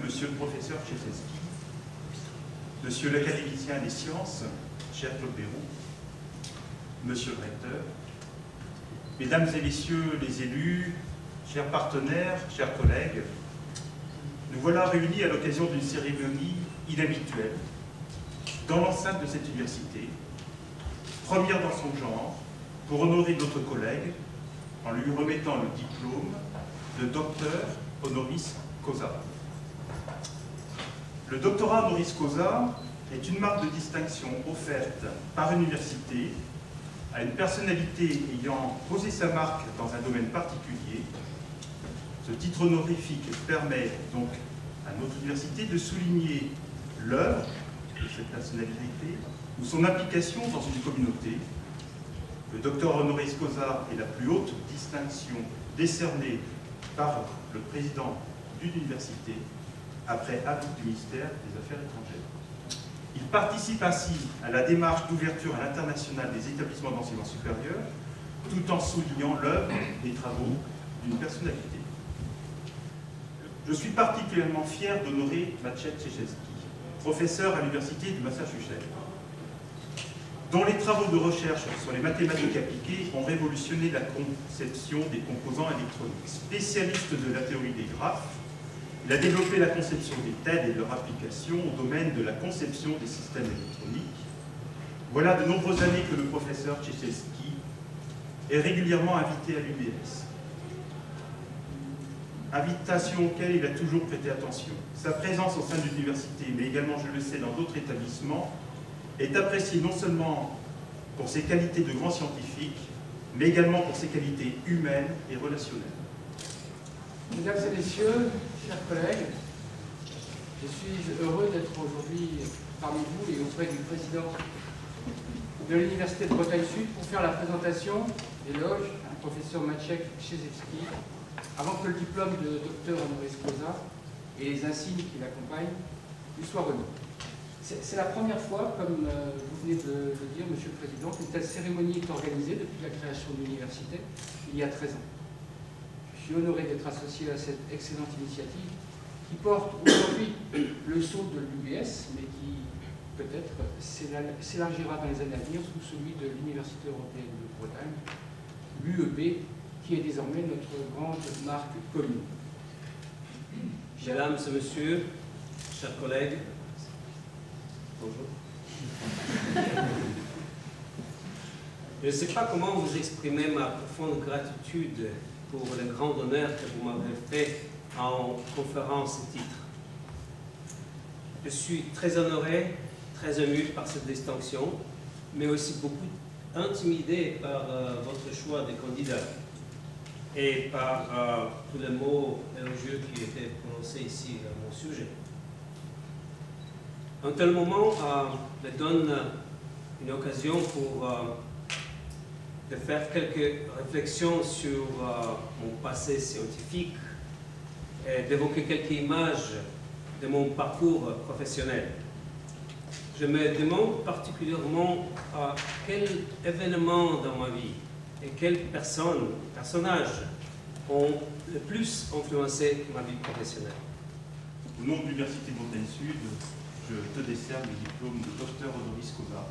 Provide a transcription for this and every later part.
Monsieur le professeur Czeseski, Monsieur l'académicien des sciences, cher Claude Béroux, Monsieur le recteur, Mesdames et Messieurs les élus, chers partenaires, chers collègues, nous voilà réunis à l'occasion d'une cérémonie inhabituelle dans l'enceinte de cette université, première dans son genre, pour honorer notre collègue en lui remettant le diplôme de docteur honoris causa. Le doctorat honoris causa est une marque de distinction offerte par une université à une personnalité ayant posé sa marque dans un domaine particulier. Ce titre honorifique permet donc à notre université de souligner l'œuvre de cette personnalité ou son implication dans une communauté. Le doctorat honoris causa est la plus haute distinction décernée par le président d'une université après avis du ministère des Affaires étrangères. Il participe ainsi à la démarche d'ouverture à l'international des établissements d'enseignement supérieur, tout en soulignant l'œuvre et les travaux d'une personnalité. Je suis particulièrement fier d'honorer Maciej Czeseski, professeur à l'université du Massachusetts, dont les travaux de recherche sur les mathématiques appliquées ont révolutionné la conception des composants électroniques. Spécialiste de la théorie des graphes, il a développé la conception des TED et leur application au domaine de la conception des systèmes électroniques. Voilà de nombreuses années que le professeur Czeseski est régulièrement invité à l'UBS. Invitation auquel il a toujours prêté attention. Sa présence au sein de l'université, mais également, je le sais, dans d'autres établissements, est appréciée non seulement pour ses qualités de grand scientifique, mais également pour ses qualités humaines et relationnelles. Mesdames et messieurs, chers collègues, je suis heureux d'être aujourd'hui parmi vous et auprès du président de l'Université de Bretagne Sud pour faire la présentation d'éloge à un professeur Maciej Czeseski avant que le diplôme de docteur honoris causa et les insignes qui l'accompagnent lui soient remis. C'est la première fois, comme vous venez de le dire, Monsieur le Président, qu'une telle cérémonie est organisée depuis la création de l'université il y a 13 ans. Je suis honoré d'être associé à cette excellente initiative qui porte aujourd'hui le sceau de l'UBS, mais qui peut-être s'élargira dans les années à venir sous celui de l'Université européenne de Bretagne, l'UEB, qui est désormais notre grande marque commune. Mesdames et messieurs, chers collègues, bonjour. Je ne sais pas comment vous exprimer ma profonde gratitude pour le grand honneur que vous m'avez fait en conférence et titre. Je suis très honoré, très ému par cette distinction, mais aussi beaucoup intimidé par votre choix des candidats et par tous les mots élogieux qui étaient prononcés ici à mon sujet. Un tel moment me donne une occasion pour de faire quelques réflexions sur mon passé scientifique et d'évoquer quelques images de mon parcours professionnel. Je me demande particulièrement quel événement dans ma vie et quelles personnages ont le plus influencé ma vie professionnelle. Au nom de l'Université Bretagne Sud, je te décerne le diplôme de docteur honoris causa.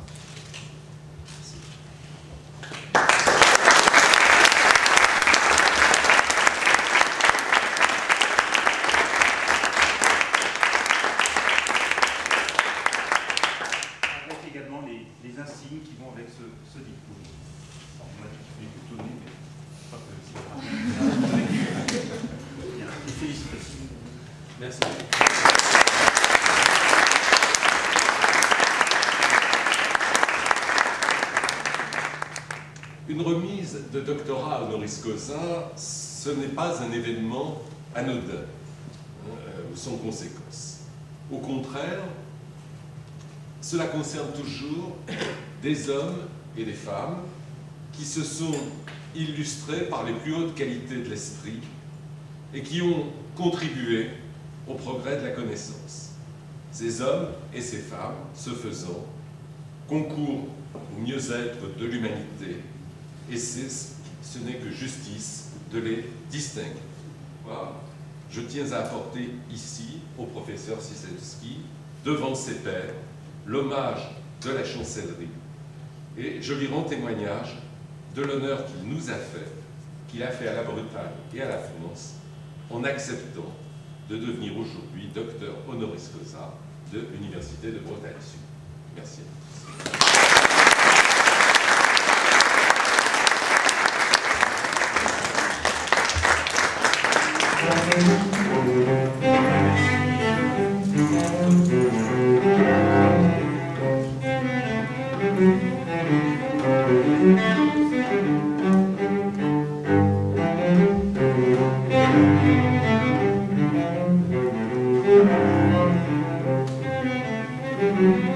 Avec également les insignes qui vont avec ce diplôme. On m'a dit qu'il fallait plutôt donner, mais je crois que c'est pas. Bien, et félicitations. Merci. Une remise de doctorat honoris causa, ce n'est pas un événement anodin ou sans conséquence. Au contraire, cela concerne toujours des hommes et des femmes qui se sont illustrés par les plus hautes qualités de l'esprit et qui ont contribué au progrès de la connaissance. Ces hommes et ces femmes, ce faisant, concourent au mieux-être de l'humanité et ce n'est que justice de les distinguer. Voilà. Je tiens à apporter ici au professeur Ciesielski, devant ses pairs, l'hommage de la chancellerie et je lui rends témoignage de l'honneur qu'il nous a fait, qu'il a fait à la Bretagne et à la France en acceptant de devenir aujourd'hui docteur honoris causa de l'Université de Bretagne Sud. Merci. Thank you.